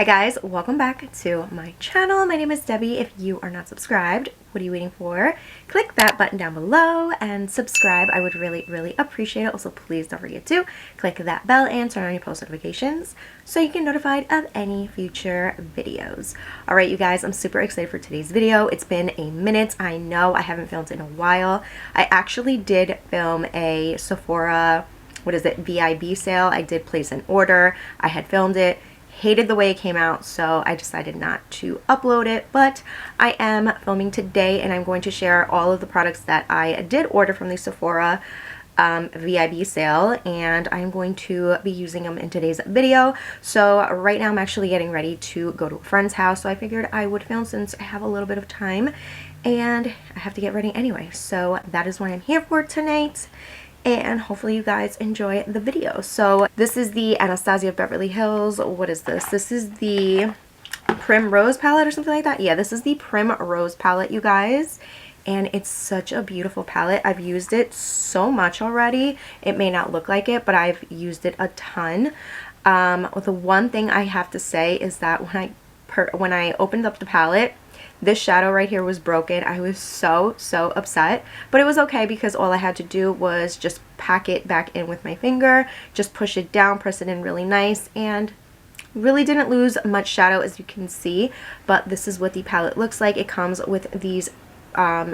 Hi guys, welcome back to my channel. My name is Debbie. If you are not subscribed, what are you waiting for? Click that button down below and subscribe. I would really appreciate it. Also, please don't forget to click that bell and turn on your post notifications so you get notified of any future videos. All right, you guys, I'm super excited for today's video. It's been a minute. I know I haven't filmed in a while. I actually did film a Sephora, VIB sale. I did place an order. I had filmed it. Hated the way it came out, so I decided not to upload it, but I am filming today and I'm going to share all of the products that I did order from the Sephora VIB sale, and I'm going to be using them in today's video. So right now I'm actually getting ready to go to a friend's house, so I figured I would film since I have a little bit of time and I have to get ready anyway. So that is what I'm here for tonight, and hopefully you guys enjoy the video. So this is the Anastasia Beverly Hills. What is this? This is the Primrose palette or something like that. Yeah, this is the Primrose palette, you guys. And it's such a beautiful palette. I've used it so much already. It may not look like it, but I've used it a ton. The one thing I have to say is that when I opened up the palette, this shadow right here was broken. I was so upset, but it was okay because all I had to do was just pack it back in with my finger, just push it down, press it in really nice, and really didn't lose much shadow, as you can see. But this is what the palette looks like. It comes with these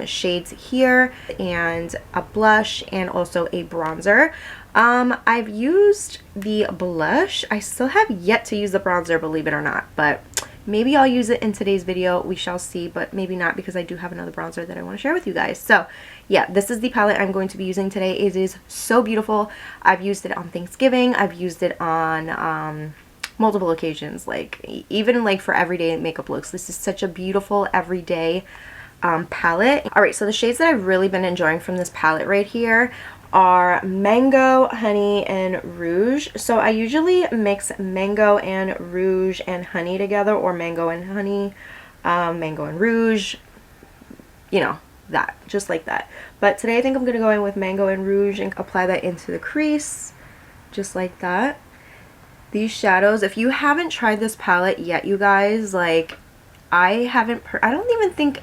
shades here and a blush and also a bronzer. I've used the blush. I still have yet to use the bronzer, believe it or not, but maybe I'll use it in today's video. We shall see, but maybe not, because I do have another bronzer that I want to share with you guys. So yeah, this is the palette I'm going to be using today. It is so beautiful. I've used it on Thanksgiving. I've used it on multiple occasions, like even like for everyday makeup looks. This is such a beautiful everyday palette. All right, so the shades that I've really been enjoying from this palette right here are Mango, Honey, and Rouge. So I usually mix Mango and Rouge and Honey together, or Mango and Honey, Mango and Rouge, you know, that, just like that. But today I think I'm going to go in with Mango and Rouge and apply that into the crease, just like that. These shadows, if you haven't tried this palette yet, you guys, like, I don't even think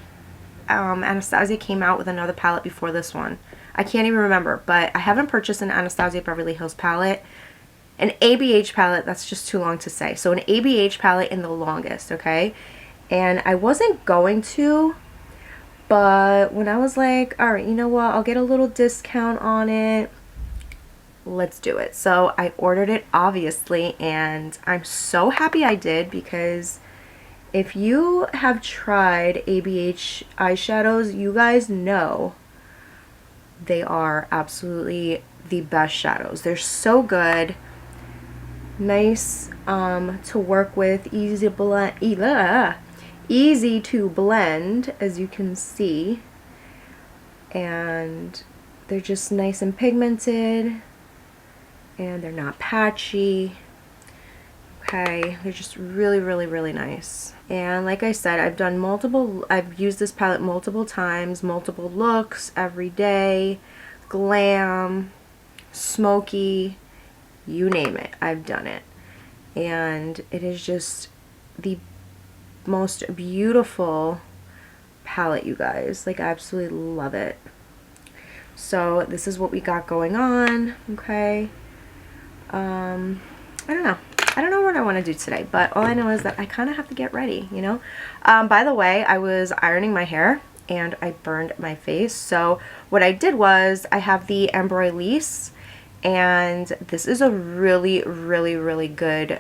Anastasia came out with another palette before this one. I can't even remember, but I haven't purchased an Anastasia Beverly Hills palette. An ABH palette, that's just too long to say. So an ABH palette in the longest, okay? And I wasn't going to, but when I was like, all right, you know what? I'll get a little discount on it. Let's do it. So I ordered it, obviously, and I'm so happy I did, because if you have tried ABH eyeshadows, you guys know they are absolutely the best shadows. They're so good, nice to work with, easy to blend, as you can see, and they're just nice and pigmented, and they're not patchy. Okay, they're just really nice. And like I said, I've used this palette multiple times, multiple looks, everyday, glam, smoky, you name it, I've done it. And it is just the most beautiful palette, you guys. Like, I absolutely love it. So this is what we got going on, okay? I don't know what I want to do today, but all I know is that I kind of have to get ready, you know? By the way, I was ironing my hair and I burned my face. So what I did was, I have the Embroilisse, and this is a really good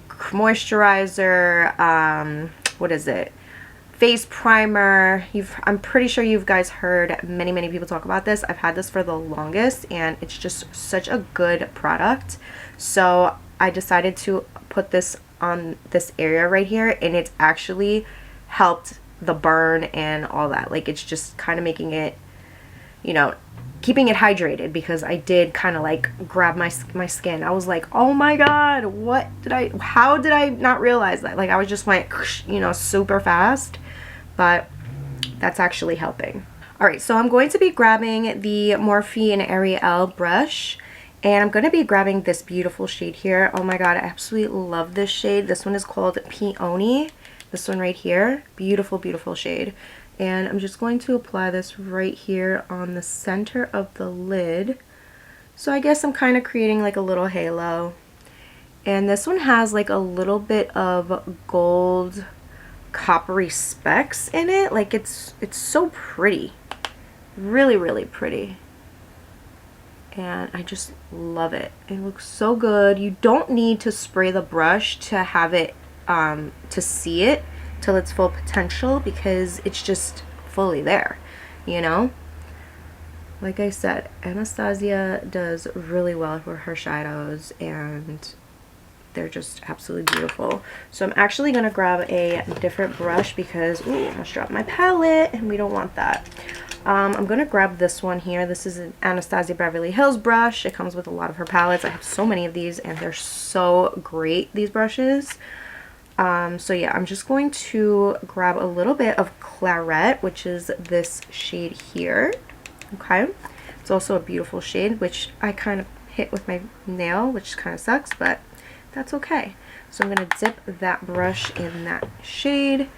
moisturizer, what is it? Face primer. I'm pretty sure you guys heard many people talk about this. I've had this for the longest, and it's just such a good product. So I decided to put this on this area right here, and it's actually helped the burn and all that. Like, it's just kind of making it, you know, keeping it hydrated, because I did kind of like grab my skin. I was like, oh my god, how did I not realize that? Like, I was just went, you know, super fast, but that's actually helping. All right, so I'm going to be grabbing the Morphe and Ariel brush, And I'm going to be grabbing this beautiful shade here. Oh my god, I absolutely love this shade. This one is called Peony. This one right here. Beautiful, beautiful shade. And I'm just going to apply this right here on the center of the lid. So I guess I'm kind of creating like a little halo. And this one has like a little bit of gold coppery specks in it. Like it's so pretty. Really, really pretty. And I just love it. It looks so good. You don't need to spray the brush to have it to see it till its full potential, because it's just fully there, you know. Like I said, Anastasia does really well for her shadows, and they're just absolutely beautiful. So I'm actually going to grab a different brush because, ooh, I almost dropped my palette and we don't want that. I'm going to grab this one here. This is an Anastasia Beverly Hills brush. It comes with a lot of her palettes. I have so many of these and they're so great, these brushes. So yeah, I'm just going to grab a little bit of Claret, which is this shade here. Okay. It's also a beautiful shade, which I kind of hit with my nail, which kind of sucks, but that's okay. So I'm going to dip that brush in that shade,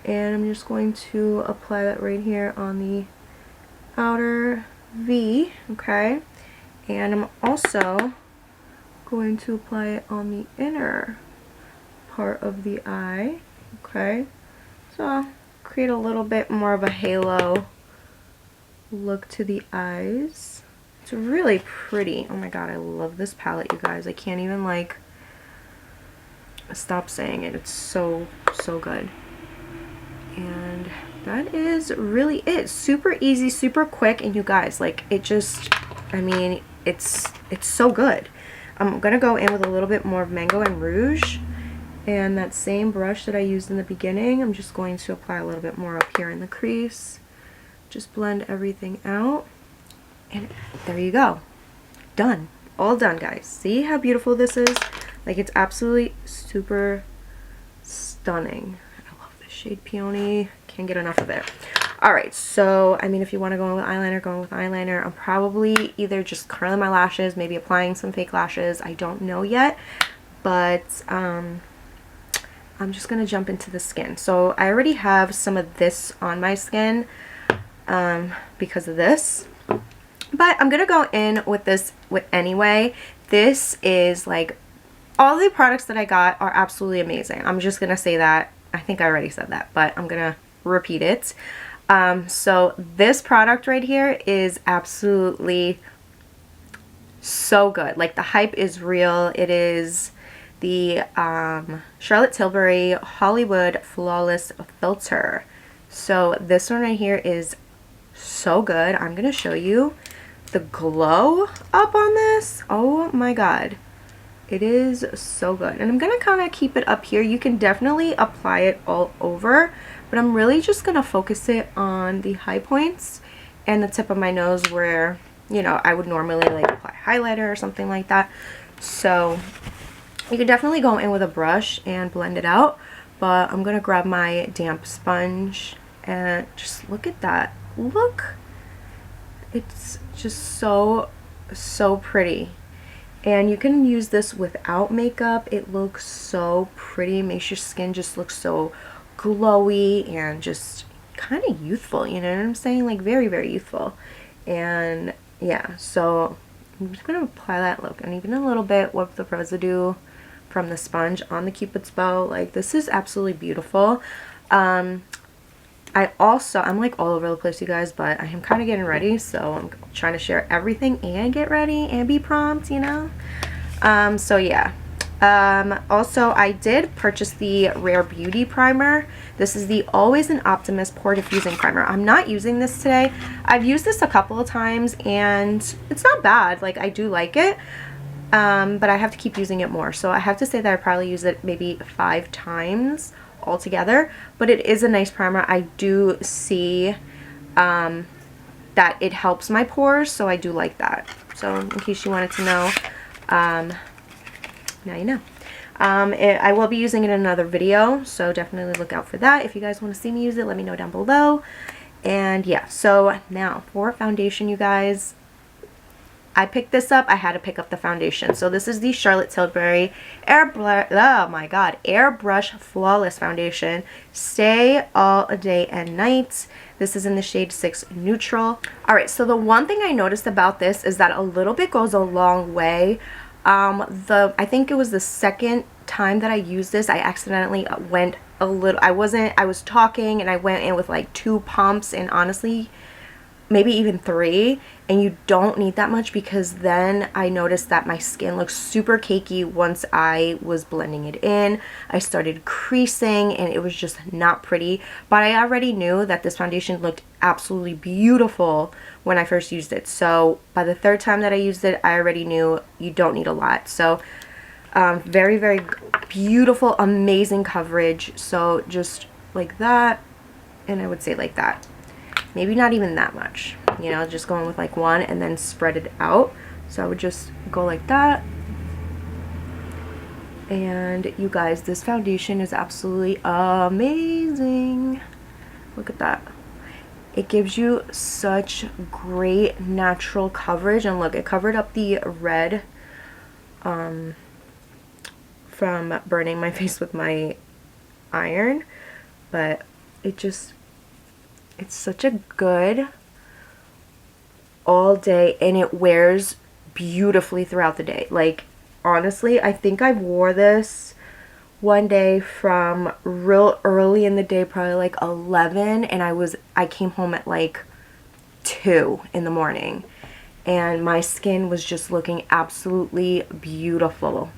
and I'm just going to apply that right here on the outer V, okay? And I'm also going to apply it on the inner part of the eye, okay? So I'll create a little bit more of a halo look to the eyes. It's really pretty. Oh my god, I love this palette, you guys. I can't even like stop saying it. It's so good. And that is really it. Super easy, super quick, and you guys, like, it just, I mean, it's so good. I'm gonna go in with a little bit more of Mango and Rouge, and that same brush that I used in the beginning, I'm just going to apply a little bit more up here in the crease. Just blend everything out, and there you go. Done. All done, guys. See how beautiful this is? Like, it's absolutely super stunning. I love this shade Peony. Can't get enough of it. Alright, so, I mean, if you want to go in with eyeliner, go in with eyeliner. I'm probably either just curling my lashes, maybe applying some fake lashes. I don't know yet, but I'm just going to jump into the skin. So, I already have some of this on my skin because of this. But I'm going to go in with this anyway. This is like, all the products that I got are absolutely amazing. I'm just going to say that. I think I already said that, but I'm going to repeat it. So this product right here is absolutely so good. Like, the hype is real. It is the Charlotte Tilbury Hollywood Flawless Filter. So this one right here is so good. I'm going to show you the glow up on this. Oh my god. It is so good. And I'm going to kind of keep it up here. You can definitely apply it all over, but I'm really just going to focus it on the high points and the tip of my nose where, you know, I would normally like apply highlighter or something like that. So you can definitely go in with a brush and blend it out, but I'm going to grab my damp sponge and just look at that. Look. It's just so pretty. And you can use this without makeup. It looks so pretty. Makes your skin just look so glowy and just kind of youthful, you know what I'm saying? Like, very, very youthful. And yeah, so I'm just going to apply that look, and even a little bit with the residue from the sponge on the Cupid's bow. Like, this is absolutely beautiful. I'm like all over the place, you guys, but I am kind of getting ready, so I'm trying to share everything and get ready and be prompt, you know. So yeah. Also, I did purchase the Rare Beauty primer. This is the Always an Optimist Pore Diffusing Primer. I'm not using this today. I've used this a couple of times and it's not bad. Like, I do like it, but I have to keep using it more. So I have to say that I probably use it maybe 5 times altogether, but it is a nice primer. I do see that it helps my pores, so I do like that. So in case you wanted to know, now you know. I will be using it in another video, so definitely look out for that. If you guys want to see me use it, let me know down below. And yeah, so now for foundation, you guys, I picked this up, I had to pick up the foundation. So this is the Charlotte Tilbury Airbrush Flawless Foundation. Stay all day and night. This is in the shade 6 Neutral. Alright, so the one thing I noticed about this is that a little bit goes a long way. I think it was the second time that I used this, I accidentally went a little, I was talking and I went in with like 2 pumps, and honestly, maybe even 3, and you don't need that much, because then I noticed that my skin looks super cakey once I was blending it in. I started creasing and it was just not pretty, but I already knew that this foundation looked absolutely beautiful when I first used it. So by the 3rd time that I used it, I already knew you don't need a lot. So very, very beautiful, amazing coverage. So just like that, and I would say like that. Maybe not even that much, you know, just going with like 1 and then spread it out. So I would just go like that. And you guys, this foundation is absolutely amazing. Look at that. It gives you such great natural coverage. And look, it covered up the red from burning my face with my iron. But it's such a good all day, and it wears beautifully throughout the day. Like, honestly, I think I wore this one day from real early in the day, probably like 11, and I came home at like 2 in the morning, and my skin was just looking absolutely beautiful.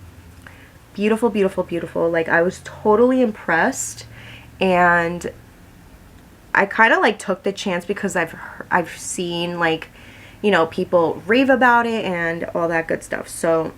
Beautiful, beautiful, beautiful. Like, I was totally impressed, and I kind of like took the chance because I've seen, like, you know, people rave about it and all that good stuff. So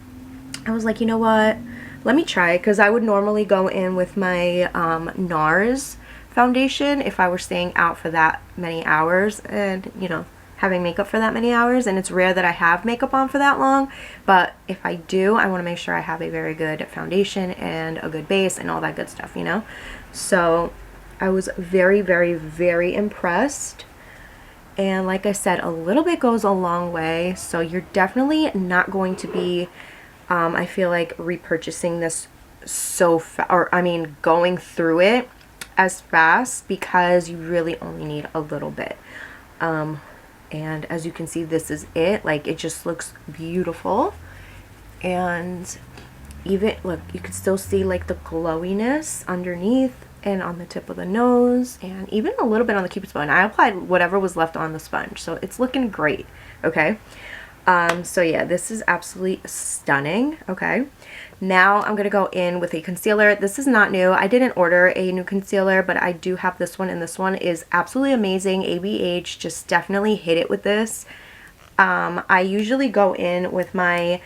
I was like, you know what, let me try it, because I would normally go in with my NARS foundation if I were staying out for that many hours and, you know, having makeup for that many hours. And it's rare that I have makeup on for that long, but if I do, I want to make sure I have a very good foundation and a good base and all that good stuff, you know. So I was very, very, very impressed. And like I said, a little bit goes a long way. So you're definitely not going to be, I feel like, repurchasing this so fast, or I mean, going through it as fast, because you really only need a little bit. And as you can see, this is it. Like, it just looks beautiful. And even, look, you can still see like the glowiness underneath and on the tip of the nose, and even a little bit on the cupid's bow. And I applied whatever was left on the sponge, so it's looking great. Okay, so yeah, this is absolutely stunning. Okay, now I'm gonna go in with a concealer. This is not new. I didn't order a new concealer, but I do have this one, and this one is absolutely amazing. ABH, just definitely hit it with this. I usually go in with my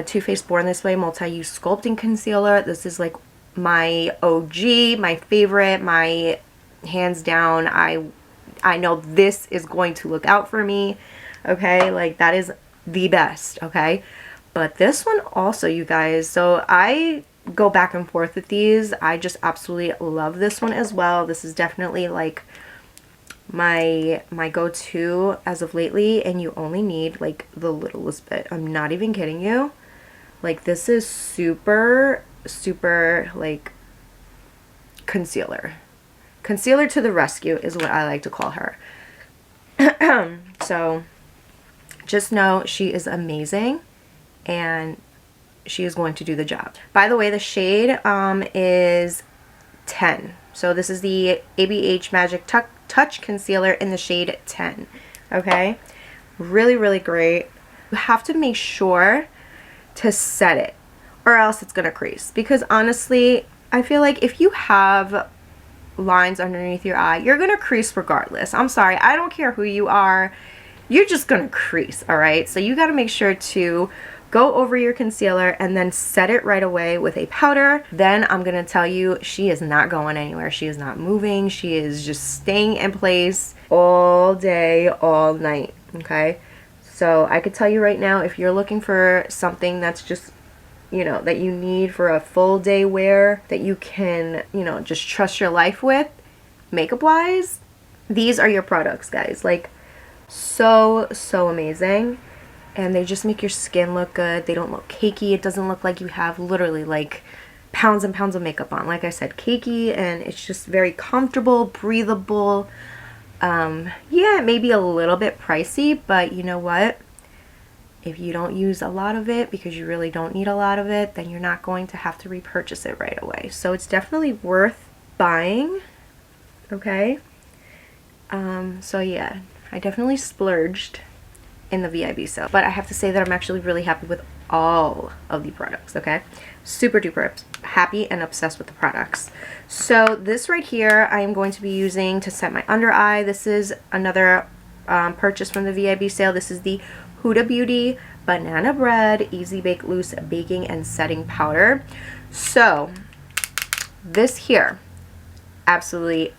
Too Faced Born This Way multi-use sculpting concealer. This is like my OG, my favorite, my hands down. I know this is going to look out for me. Okay, like, that is the best. Okay, but this one also, you guys, so I go back and forth with these. I just absolutely love this one as well. This is definitely like my go-to as of lately, and you only need like the littlest bit. I'm not even kidding you. Like, this is super like concealer to the rescue is what I like to call her. So just know she is amazing, and she is going to do the job. By the way, the shade is 10. So this is the ABH Magic Touch Concealer in the shade 10. Okay, really, really great. You have to make sure to set it, or else it's gonna crease, because honestly, I feel like if you have lines underneath your eye, you're gonna crease regardless. I'm sorry, I don't care who you are, you're just gonna crease. All right, so you got to make sure to go over your concealer and then set it right away with a powder. Then I'm gonna tell you, she is not going anywhere. She is not moving. She is just staying in place all day, all night. Okay, so I could tell you right now, if you're looking for something that's just, you know, that you need for a full day wear, that you can, you know, just trust your life with, makeup wise, these are your products, guys. Like, so amazing. and they just make your skin look good. They don't look cakey. It doesn't look like you have literally like pounds and pounds of makeup on. Like I said, cakey, and it's just very comfortable, breathable. Yeah, it may be a little bit pricey, but you know what? If you don't use a lot of it because you really don't need a lot of it, then you're not going to have to repurchase it right away. So it's definitely worth buying, okay? So yeah, I definitely splurged in the VIB sale, but I have to say that I'm actually really happy with all of the products, okay? Super duper happy and obsessed with the products. So this right here I am going to be using to set my under eye. This is another purchase from the VIB sale. This is the Huda Beauty Banana Bread Easy Bake Loose Baking and Setting Powder. So this here, absolutely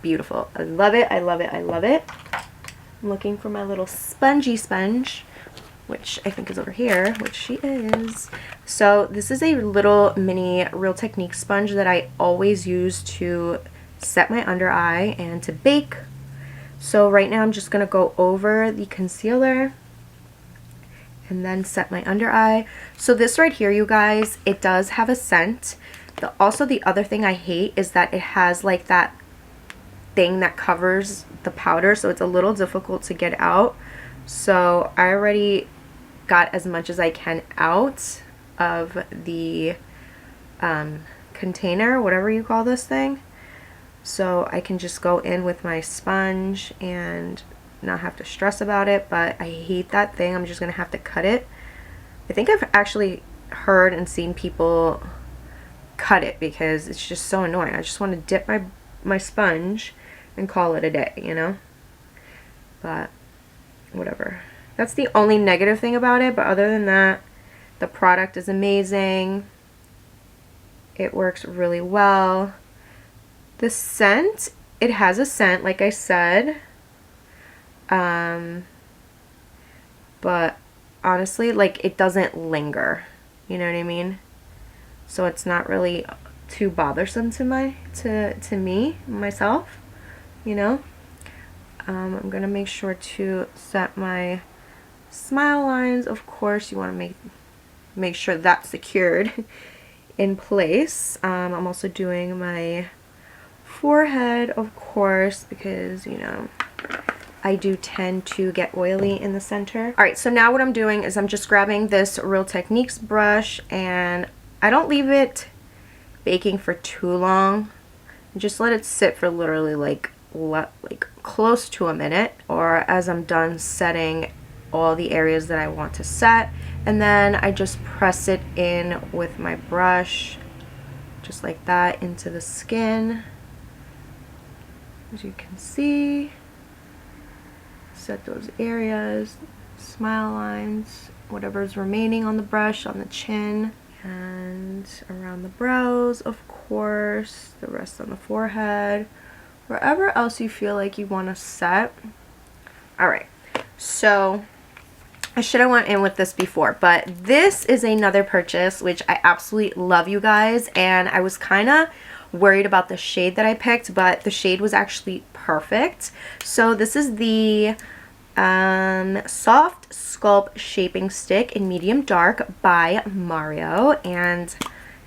beautiful. I love it, I love it, I love it. I'm looking for my little spongy sponge, which I think is over here, which she is. So this is a little mini Real Technique sponge that I always use to set my under eye and to bake. So right now I'm just going to go over the concealer and then set my under eye. So this right here, you guys, it does have a scent. Also the other thing I hate is that it has like that thing that covers the powder, so it's a little difficult to get out. So I already got as much as I can out of the container, whatever you call this thing. So I can just go in with my sponge and not have to stress about it, but I hate that thing. I'm just gonna have to cut it. I think I've actually heard and seen people cut it because it's just so annoying. I just want to dip my sponge and call it a day, you know? But whatever. That's the only negative thing about it, but other than that, the product is amazing. It works really well. The scent, it has a scent, like I said. But honestly, like, it doesn't linger. You know what I mean? So it's not really too bothersome to me, myself, you know? I'm gonna make sure to set my smile lines. Of course, you want to make sure that's secured in place. I'm also doing my forehead, of course, because, you know, I do tend to get oily in the center. Alright, so now what I'm doing is I'm just grabbing this Real Techniques brush, and I don't leave it baking for too long. Just let it sit for literally like close to a minute, or as I'm done setting all the areas that I want to set, and then I just press it in with my brush just like that into the skin, as you can see. Set those areas, smile lines, whatever's remaining on the brush, on the chin, and around the brows, of course, the rest on the forehead, wherever else you feel like you want to set. Alright, so I should have went in with this before, but this is another purchase which I absolutely love, you guys, and I was kind of worried about the shade that I picked, but the shade was actually perfect. So this is the Soft Sculpt Shaping Stick in Medium Dark by Mario, and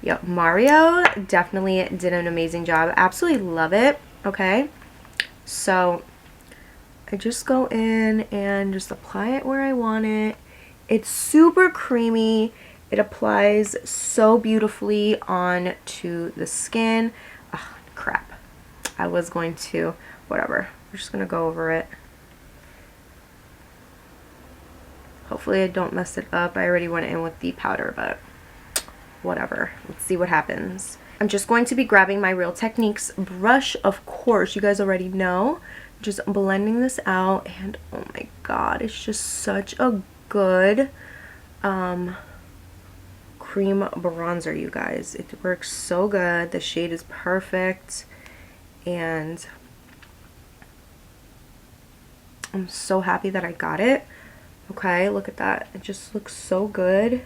yeah, Mario definitely did an amazing job. Absolutely love it. Okay, so I just go in and just apply it where I want it. It's super creamy. It applies so beautifully onto the skin. Oh, crap. I was going to, whatever. We're just going to go over it. Hopefully I don't mess it up. I already went in with the powder, but whatever. Let's see what happens. I'm just going to be grabbing my Real Techniques brush, of course. You guys already know. Just blending this out, and oh my god, it's just such a good cream bronzer, you guys. It works so good. The shade is perfect, and I'm so happy that I got it. Okay, look at that. It just looks so good,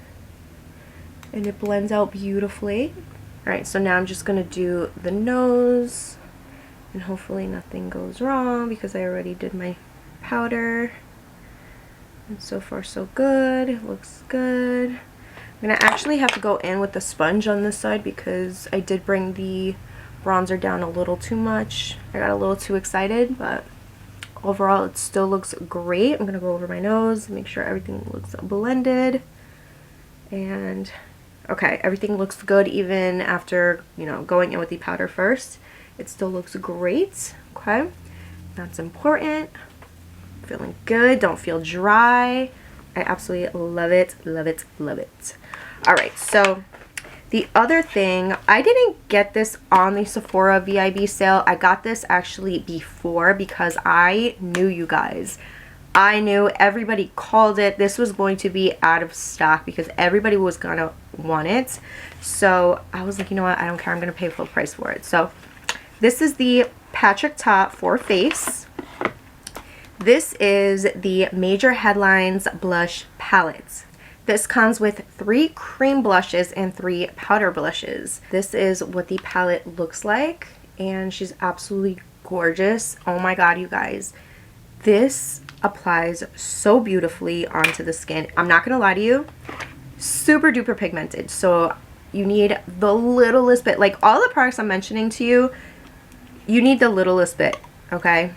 and it blends out beautifully. Alright, so now I'm just going to do the nose, and hopefully nothing goes wrong because I already did my powder. And so far so good. It looks good. I'm gonna actually have to go in with the sponge on this side because I did bring the bronzer down a little too much. I got a little too excited, but overall it still looks great. I'm gonna go over my nose, make sure everything looks blended. And okay, everything looks good even after, you know, going in with the powder first. It still looks great. Okay, that's important. Feeling good, don't feel dry. I absolutely love it, love it, love it. All right, so the other thing, I didn't get this on the Sephora VIB sale. I got this actually before because I knew, you guys. I knew everybody called it. This was going to be out of stock because everybody was gonna want it. So I was like, you know what? I don't care. I'm gonna pay full price for it. So this is the Patrick Ta for Face. This is the Major Headlines Blush Palette. This comes with 3 cream blushes and 3 powder blushes. This is what the palette looks like, and she's absolutely gorgeous. Oh my god, you guys. This applies so beautifully onto the skin. I'm not gonna lie to you, super duper pigmented. So you need the littlest bit. Like all the products I'm mentioning to you, you need the littlest bit, okay?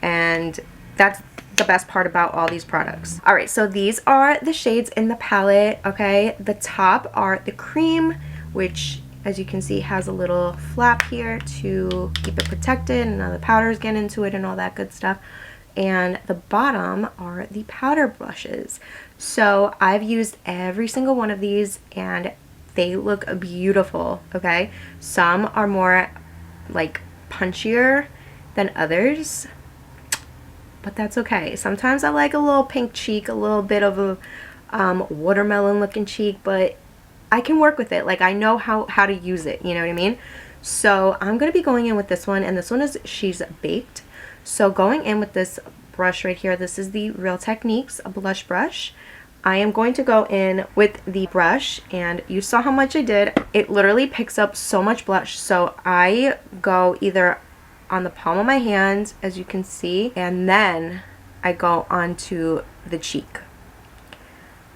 And that's the best part about all these products. All right, so these are the shades in the palette, okay? The top are the cream, which as you can see has a little flap here to keep it protected, and now the powders get into it and all that good stuff. And the bottom are the powder brushes. So I've used every single one of these and they look beautiful, okay? Some are more like punchier than others, but that's okay. Sometimes I like a little pink cheek, a little bit of a watermelon looking cheek, but I can work with it. Like I know how to use it, you know what I mean? So I'm gonna be going in with this one, and this one is She's Baked. So going in with this brush right here, this is the Real Techniques blush brush. I am going to go in with the brush, and you saw how much I did. It literally picks up so much blush. So I go either on the palm of my hand, as you can see, and then I go onto the cheek.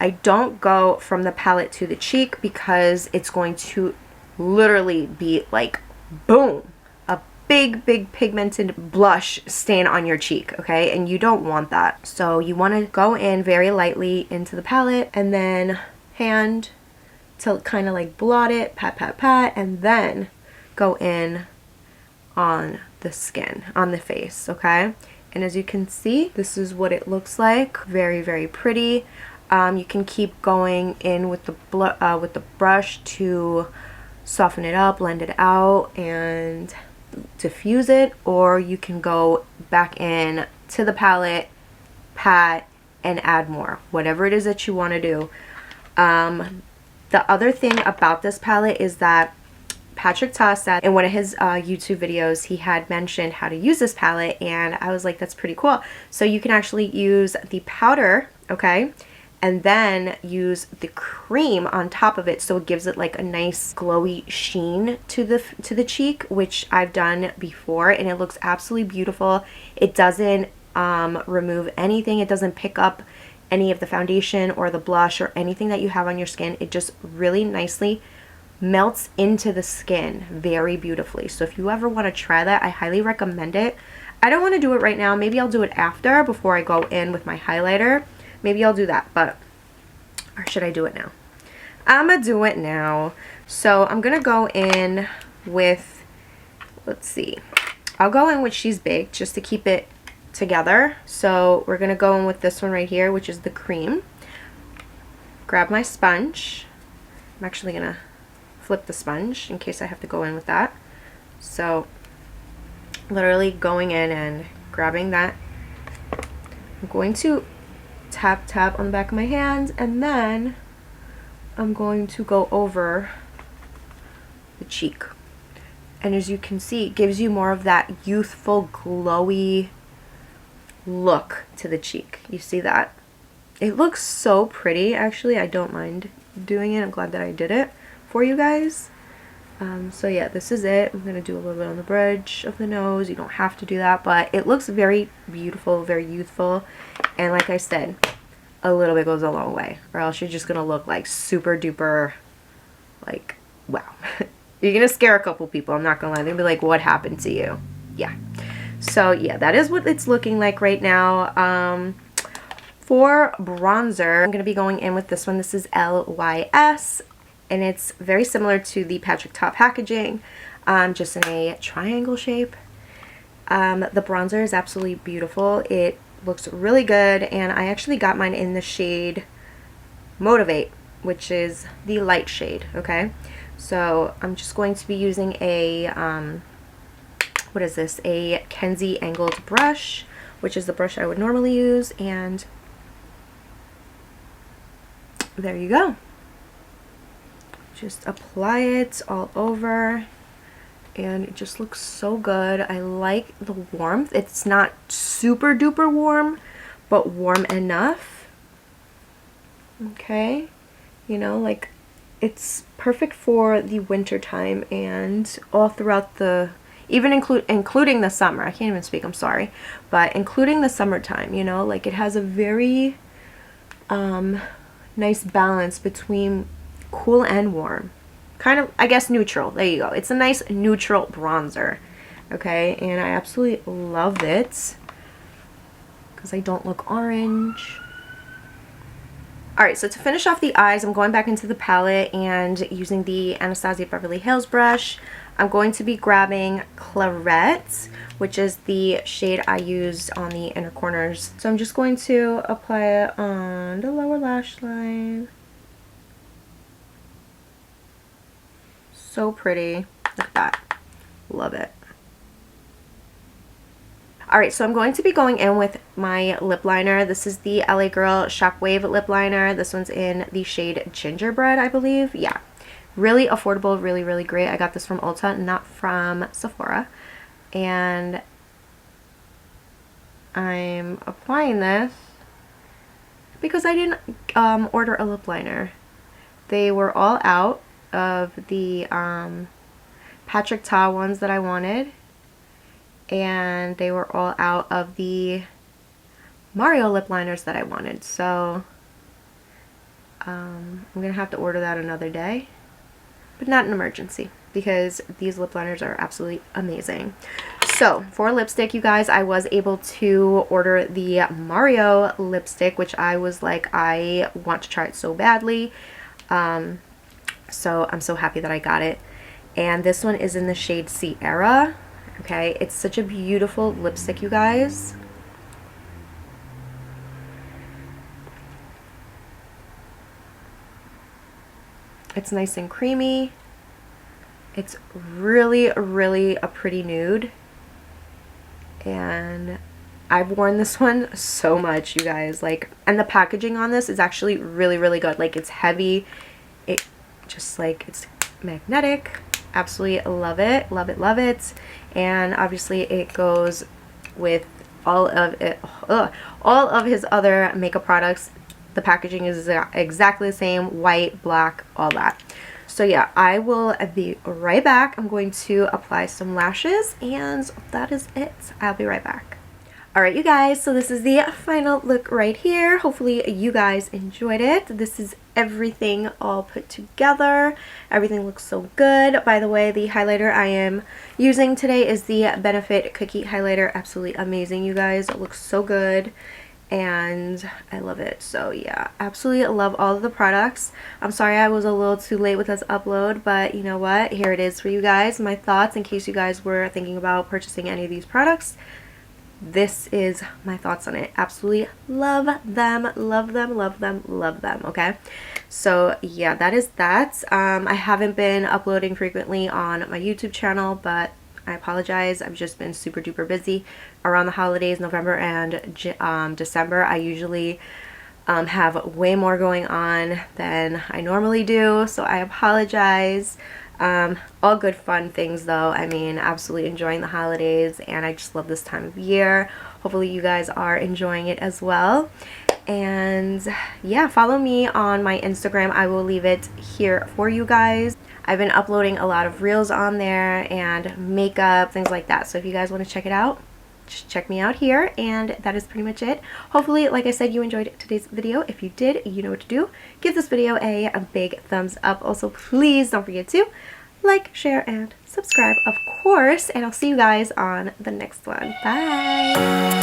I don't go from the palette to the cheek because it's going to literally be like boom, a big pigmented blush stain on your cheek, okay? And you don't want that. So you want to go in very lightly into the palette and then hand to kind of like blot it, pat, and then go in on the skin, on the face, okay? And as you can see, this is what it looks like. Very pretty. You can keep going in with the brush to soften it up, blend it out, and diffuse it, or you can go back in to the palette, pat, and add more, whatever it is that you want to do. The other thing about this palette is that Patrick Ta said in one of his YouTube videos, he had mentioned how to use this palette, and I was like, that's pretty cool. So you can actually use the powder, okay, and then use the cream on top of it, so it gives it like a nice glowy sheen to the cheek, which I've done before, and it looks absolutely beautiful. It doesn't remove anything. It doesn't pick up any of the foundation or the blush or anything that you have on your skin. It just really nicely melts into the skin very beautifully. So if you ever want to try that, I highly recommend it. I don't want to do it right now. Maybe I'll do it after, before I go in with my highlighter. Maybe I'll do that, but, or should I do it now? I'm gonna do it now. So I'm gonna go in with, let's see, I'll go in with She's Baked just to keep it together. So we're gonna go in with this one right here, which is the cream. Grab my sponge. I'm actually gonna flip the sponge in case I have to go in with that. So literally going in and grabbing that. I'm going to tap on the back of my hand, and then I'm going to go over the cheek. And as you can see, it gives you more of that youthful, glowy look to the cheek. You see that? It looks so pretty, actually. I don't mind doing it. I'm glad that I did it for you guys. So yeah, this is it. I'm gonna do a little bit on the bridge of the nose. You don't have to do that, but it looks very beautiful, very youthful. And like I said, a little bit goes a long way, or else you're just gonna look like super duper, like, wow. You're gonna scare a couple people, I'm not gonna lie. They'll be like, what happened to you? Yeah. So yeah, that is what it's looking like right now. For bronzer, I'm gonna be going in with this one. This is LYS, and it's very similar to the Patrick Ta packaging, just in a triangle shape. The bronzer is absolutely beautiful. It looks really good, and I actually got mine in the shade Motivate, which is the light shade, okay? So I'm just going to be using a, what is this? A Kenzie angled brush, which is the brush I would normally use, and there you go. Just apply it all over, and it just looks so good. I like the warmth. It's not super duper warm, but warm enough. Okay, you know, like, it's perfect for the winter time and all throughout the, even including the summer. I can't even speak, I'm sorry, but including the summertime, you know, like, it has a very nice balance between cool and warm. Kind of, I guess, neutral. There you go. It's a nice neutral bronzer. Okay, and I absolutely love it because I don't look orange. Alright, so to finish off the eyes, I'm going back into the palette and using the Anastasia Beverly Hills brush. I'm going to be grabbing Claret, which is the shade I used on the inner corners. So I'm just going to apply it on the lower lash line. So pretty. Look at that. Love it. Alright, so I'm going to be going in with my lip liner. This is the LA Girl Shockwave Lip Liner. This one's in the shade Gingerbread, I believe. Yeah. Really affordable, really, really great. I got this from Ulta, not from Sephora. And I'm applying this because I didn't order a lip liner. They were all out of the Patrick Ta ones that I wanted, and they were all out of the Mario lip liners that I wanted, so I'm gonna have to order that another day, but not an emergency because these lip liners are absolutely amazing. So for lipstick, you guys, I was able to order the Mario lipstick, which I was like, I want to try it so badly. So I'm so happy that I got it. And this one is in the shade Sierra. Okay, it's such a beautiful lipstick, you guys. It's nice and creamy. It's really, really a pretty nude. And I've worn this one so much, you guys. Like, and the packaging on this is actually really, really good. Like, it's heavy. It just, like, it's magnetic. Absolutely love it, love it, love it. And obviously it goes with all of it, all of his other makeup products. The packaging is exactly the same, white, black, all that. So yeah, I will be right back. I'm going to apply some lashes, and that is it. I'll be right back. Alright, you guys, so this is the final look right here. Hopefully you guys enjoyed it. This is everything all put together. Everything looks so good. By the way, the highlighter I am using today is the Benefit Cookie Highlighter. Absolutely amazing, you guys. It looks so good, and I love it. So yeah, absolutely love all of the products. I'm sorry I was a little too late with this upload, but you know what? Here it is for you guys. My thoughts in case you guys were thinking about purchasing any of these products. This is my thoughts on it. Absolutely love them, love them, love them, love them, okay? So yeah, that is that. I haven't been uploading frequently on my YouTube channel, but I apologize. I've just been super duper busy around the holidays, November and December. I usually have way more going on than I normally do, so I apologize. All good fun things though. I mean, absolutely enjoying the holidays, and I just love this time of year. Hopefully you guys are enjoying it as well. And yeah, follow me on my Instagram. I will leave it here for you guys. I've been uploading a lot of reels on there and makeup, things like that. So if you guys want to check it out, just check me out here, and that is pretty much it. Hopefully, like I said, you enjoyed today's video. If you did, you know what to do. Give this video a big thumbs up. Also, please don't forget to like, share, and subscribe, of course, and I'll see you guys on the next one. Bye!